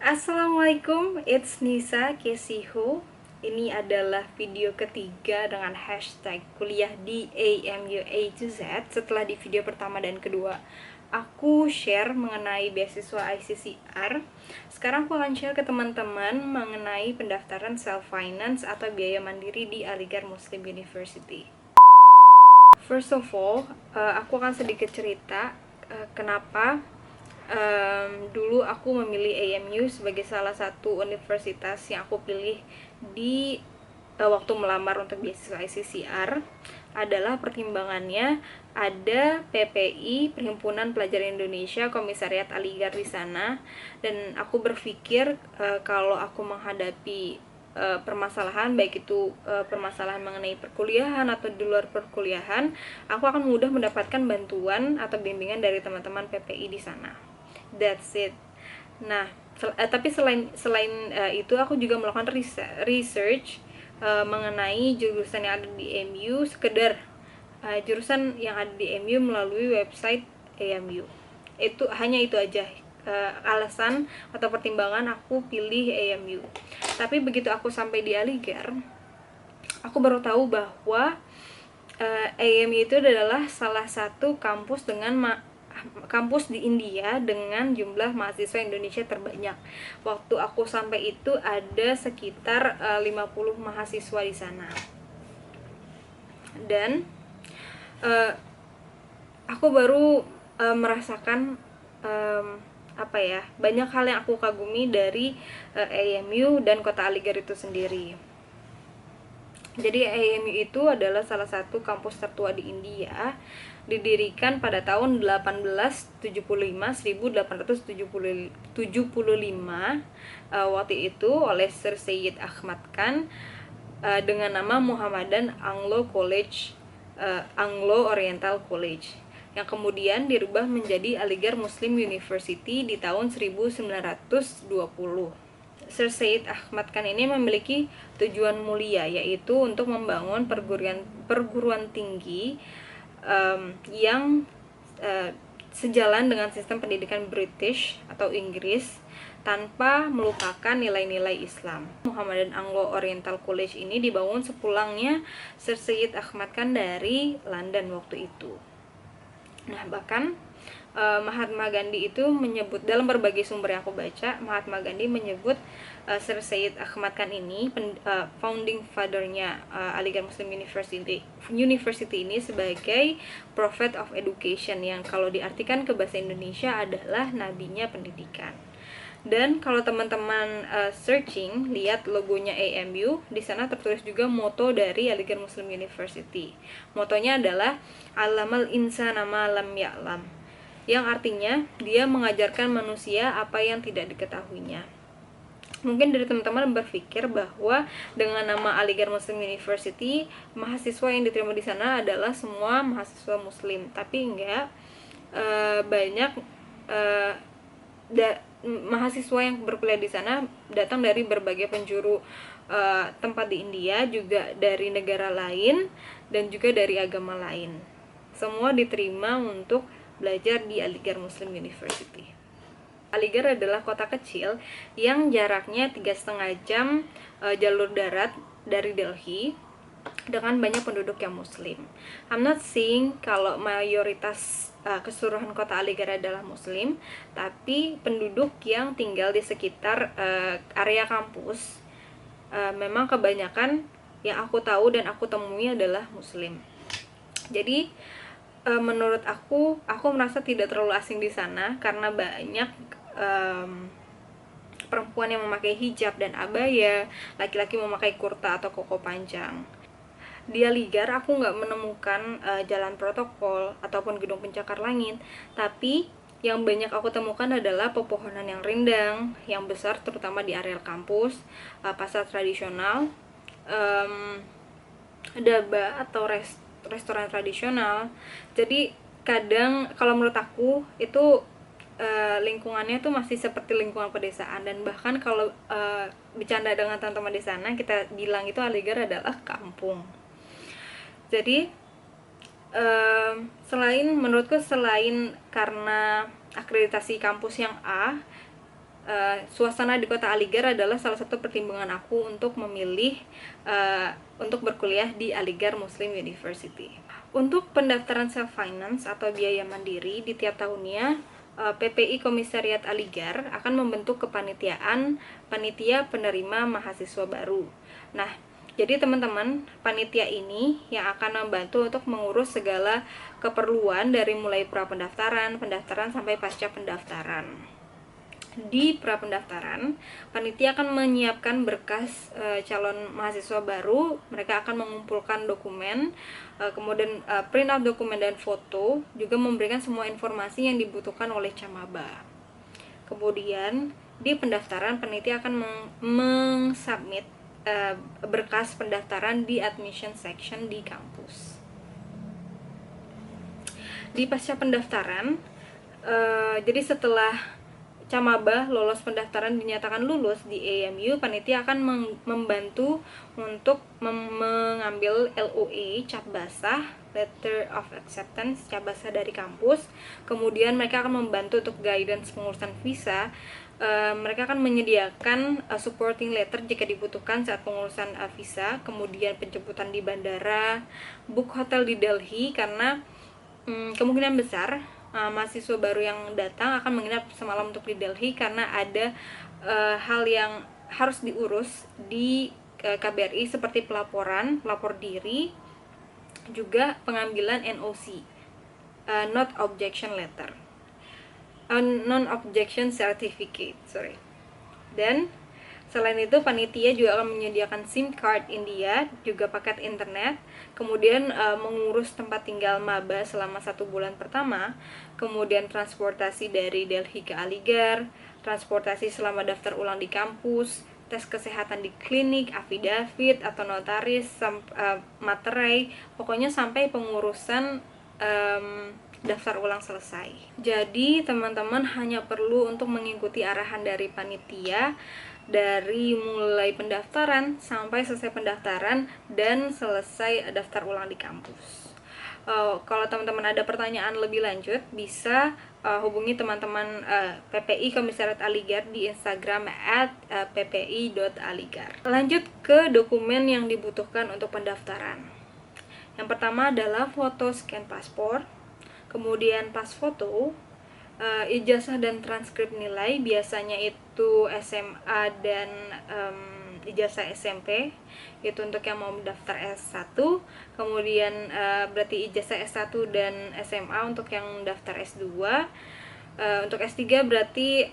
Assalamualaikum, it's Nisa Kesiho. Ini adalah video ketiga dengan hashtag kuliah di AMU A to Z. Setelah di video pertama dan kedua aku share mengenai beasiswa ICCR, sekarang aku akan share ke teman-teman mengenai pendaftaran self-finance atau biaya mandiri di Aligarh Muslim University. First of all, aku akan sedikit cerita kenapa dulu aku memilih AMU sebagai salah satu universitas yang aku pilih di waktu melamar untuk beasiswa ICCR. Adalah pertimbangannya ada PPI, Perhimpunan Pelajar Indonesia, Komisariat Aligarh di sana, dan aku berpikir kalau aku menghadapi permasalahan, baik itu permasalahan mengenai perkuliahan atau di luar perkuliahan, aku akan mudah mendapatkan bantuan atau bimbingan dari teman-teman PPI di sana. That's it. Nah, tapi selain itu aku juga melakukan research mengenai jurusan yang ada di AMU, sekedar jurusan yang ada di AMU melalui website AMU. Itu aja alasan atau pertimbangan aku pilih AMU. Tapi begitu aku sampai di Aligarh, aku baru tahu bahwa AMU itu adalah salah satu kampus di India dengan jumlah mahasiswa Indonesia terbanyak. Waktu aku sampai itu ada sekitar 50 mahasiswa di sana. Dan aku baru merasakan banyak hal yang aku kagumi dari AMU dan Kota Aligarh itu sendiri. Jadi AMU itu adalah salah satu kampus tertua di India, didirikan pada tahun 1875 waktu itu oleh Sir Syed Ahmad Khan dengan nama Muhammadan Anglo Oriental College, yang kemudian dirubah menjadi Aligarh Muslim University di tahun 1920. Sir Syed Ahmad Khan ini memiliki tujuan mulia, yaitu untuk membangun perguruan tinggi yang sejalan dengan sistem pendidikan British atau Inggris tanpa melupakan nilai-nilai Islam. Muhammadan Anglo Oriental College ini dibangun sepulangnya Sir Syed Ahmad Khan dari London waktu itu. Nah, bahkan Mahatma Gandhi itu menyebut, dalam berbagai sumber yang aku baca, Mahatma Gandhi menyebut Sir Syed Ahmad Khan ini founding father-nya Aligarh Muslim University ini sebagai prophet of education, yang kalau diartikan ke bahasa Indonesia adalah nabinya pendidikan. Dan kalau teman-teman searching, lihat logonya AMU, di sana tertulis juga moto dari Aligarh Muslim University. Motonya adalah Alamal insana ma lam ya'lam, yang artinya dia mengajarkan manusia apa yang tidak diketahuinya. Mungkin dari teman-teman berpikir bahwa dengan nama Aligarh Muslim University, mahasiswa yang diterima di sana adalah semua mahasiswa Muslim, tapi enggak. Banyak mahasiswa yang berkuliah di sana datang dari berbagai penjuru tempat di India, juga dari negara lain dan juga dari agama lain. Semua diterima untuk belajar di Aligarh Muslim University. Aligarh adalah kota kecil yang jaraknya 3,5 jam jalur darat dari Delhi, dengan banyak penduduk yang Muslim. I'm not saying kalau mayoritas keseluruhan kota Aligarh adalah Muslim, tapi penduduk yang tinggal di sekitar area kampus memang kebanyakan yang aku tahu dan aku temui adalah Muslim. Jadi menurut aku merasa tidak terlalu asing di sana karena banyak perempuan yang memakai hijab dan abaya, laki-laki memakai kurta atau koko panjang. Di Aligarh aku nggak menemukan jalan protokol ataupun gedung pencakar langit, tapi yang banyak aku temukan adalah pepohonan yang rindang, yang besar, terutama di areal kampus, pasar tradisional, daba atau restoran tradisional. Jadi kadang kalau menurut aku itu lingkungannya tuh masih seperti lingkungan pedesaan, dan bahkan kalau bercanda dengan teman-teman di sana, kita bilang itu Aligarh adalah kampung. Jadi menurutku selain karena akreditasi kampus yang A, suasana di kota Aligarh adalah salah satu pertimbangan aku untuk memilih untuk berkuliah di Aligarh Muslim University. Untuk pendaftaran self finance atau biaya mandiri di tiap tahunnya, PPI Komisariat Aligarh akan membentuk kepanitiaan panitia penerima mahasiswa baru. Nah, jadi teman-teman, panitia ini yang akan membantu untuk mengurus segala keperluan dari mulai pra-pendaftaran, pendaftaran sampai pasca pendaftaran. Di pra-pendaftaran, panitia akan menyiapkan berkas calon mahasiswa baru. Mereka akan mengumpulkan dokumen, kemudian print out dokumen dan foto, juga memberikan semua informasi yang dibutuhkan oleh Camaba. Kemudian di pendaftaran, panitia akan mengsubmit berkas pendaftaran di admission section di kampus. Di pasca pendaftaran, jadi setelah Camaba lolos pendaftaran dinyatakan lulus di AMU, panitia akan membantu untuk mengambil LOA cap basah, Letter of Acceptance, cap basah dari kampus. Kemudian mereka akan membantu untuk guidance pengurusan visa. Mereka akan menyediakan supporting letter jika dibutuhkan saat pengurusan visa, kemudian penjemputan di bandara, book hotel di Delhi, karena kemungkinan besar mahasiswa baru yang datang akan menginap semalam untuk di Delhi karena ada hal yang harus diurus di KBRI seperti pelapor diri, juga pengambilan NOC, Not Objection Letter, Non-Objection Certificate, Dan selain itu, panitia juga akan menyediakan SIM card India, juga paket internet, kemudian mengurus tempat tinggal maba selama 1 bulan pertama, kemudian transportasi dari Delhi ke Aligarh, transportasi selama daftar ulang di kampus, tes kesehatan di klinik, affidavit atau notaris, materai, pokoknya sampai pengurusan daftar ulang selesai. Jadi teman-teman hanya perlu untuk mengikuti arahan dari panitia dari mulai pendaftaran sampai selesai pendaftaran dan selesai daftar ulang di kampus. Kalau teman-teman ada pertanyaan lebih lanjut, bisa hubungi teman-teman PPI Komisariat Aligarh di Instagram @ppi.aligarh. Lanjut ke dokumen yang dibutuhkan untuk pendaftaran. Yang pertama adalah foto scan paspor, kemudian pas foto, ijazah dan transkrip nilai, biasanya itu SMA dan ijazah SMP, itu untuk yang mau mendaftar S1. Kemudian berarti ijazah S1 dan SMA untuk yang mendaftar S2. Untuk S3 berarti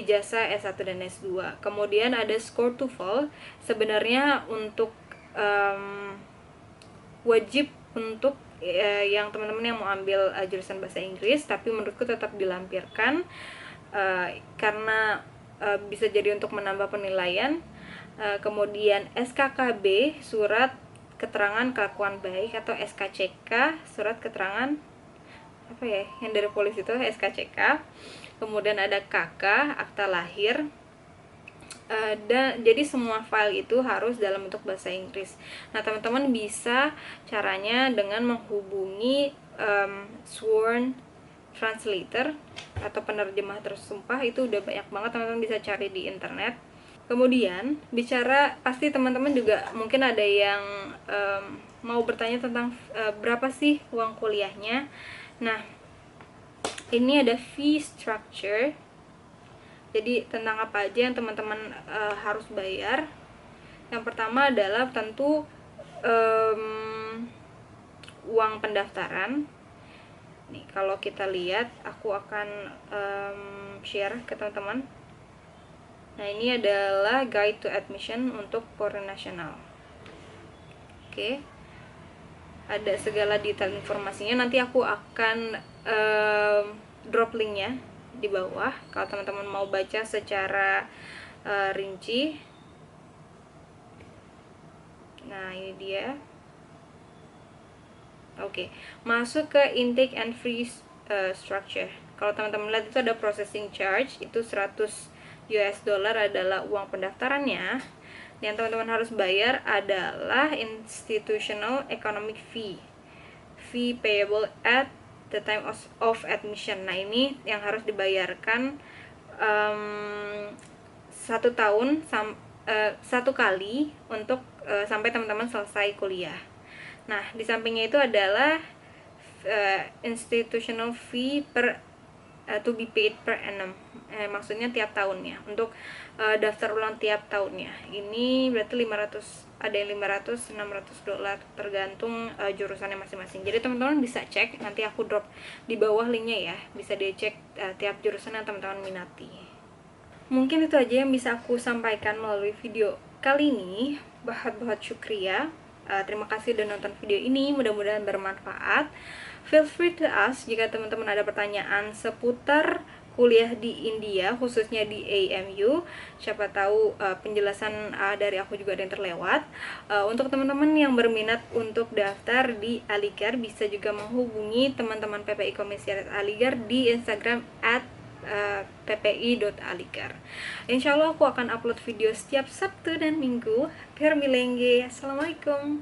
ijazah S1 dan S2. Kemudian ada skor TOEFL, sebenarnya untuk wajib untuk yang teman-teman yang mau ambil jurusan bahasa Inggris, tapi menurutku tetap dilampirkan karena bisa jadi untuk menambah penilaian. Kemudian SKKB, surat keterangan kelakuan baik, atau SKCK, surat keterangan apa ya yang dari polisi itu, SKCK. Kemudian ada KK, akta lahir. Dan jadi semua file itu harus dalam bentuk bahasa Inggris. Nah, teman-teman bisa caranya dengan menghubungi sworn translator atau penerjemah tersumpah. Itu udah banyak banget, teman-teman bisa cari di internet. Kemudian pasti teman-teman juga mungkin ada yang mau bertanya tentang berapa sih uang kuliahnya. Nah, ini ada fee structure. Jadi tentang apa aja yang teman-teman harus bayar. Yang pertama adalah tentu uang pendaftaran. Nih, kalau kita lihat, aku akan share ke teman-teman. Nah, ini adalah guide to admission untuk foreign national. Oke. Ada segala detail informasinya. Nanti aku akan drop linknya di bawah kalau teman-teman mau baca secara rinci. Nah, ini dia. Oke, masuk ke intake and free structure. Kalau teman-teman lihat itu ada processing charge, itu 100 US dollar adalah uang pendaftarannya. Yang teman-teman harus bayar adalah institutional economic fee payable at the time of admission. Nah, ini yang harus dibayarkan 1 tahun satu kali untuk sampai teman-teman selesai kuliah. Nah, di sampingnya itu adalah institutional fee to be paid per annum, maksudnya tiap tahunnya, untuk daftar ulang tiap tahunnya. Ini berarti 500, ada yang 500, $600, tergantung jurusannya masing-masing. Jadi teman-teman bisa cek, nanti aku drop di bawah linknya ya, bisa dicek tiap jurusan yang teman-teman minati. Mungkin itu aja yang bisa aku sampaikan melalui video kali ini. Bahot syukriya. Terima kasih udah nonton video ini, mudah-mudahan bermanfaat. Feel free to ask jika teman-teman ada pertanyaan seputar kuliah di India, khususnya di AMU. Siapa tahu penjelasan dari aku juga ada yang terlewat. Untuk teman-teman yang berminat untuk daftar di Aligarh, bisa juga menghubungi teman-teman PPI Komisariat Aligarh di Instagram @ppi.aligarh. Insya Allah aku akan upload video setiap Sabtu dan Minggu. Assalamualaikum.